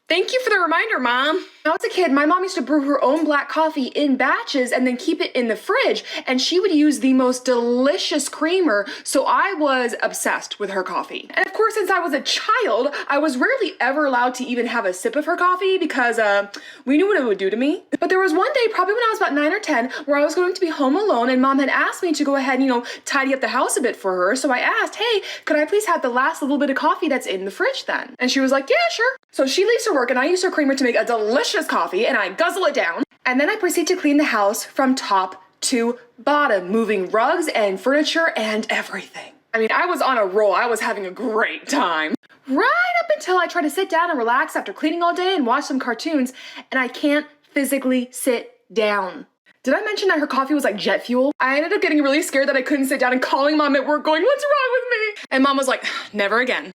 Thank you for the reminder, Mom. When I was a kid, my mom used to brew her own black coffee in batches and then keep it in the fridge, and she would use the most delicious creamer, so I was obsessed with her coffee. And of course, since I was a child, I was rarely ever allowed to even have a sip of her coffee because we knew what it would do to me. But there was one day, probably when I was about 9 or 10, where I was going to be home alone, and Mom had asked me to go ahead and, tidy up the house a bit for her. So I asked, hey, could I please have the last little bit of coffee that's in the fridge then? And she was like, yeah, sure. So she leaves her work and I use her creamer to make a delicious coffee and I guzzle it down. And then I proceed to clean the house from top to bottom, moving rugs and furniture and everything. I mean, I was on a roll. I was having a great time. Right up until I try to sit down and relax after cleaning all day and watch some cartoons, and I can't physically sit down. Did I mention that her coffee was like jet fuel? I ended up getting really scared that I couldn't sit down and calling Mom at work going, what's wrong with me? And Mom was like, never again.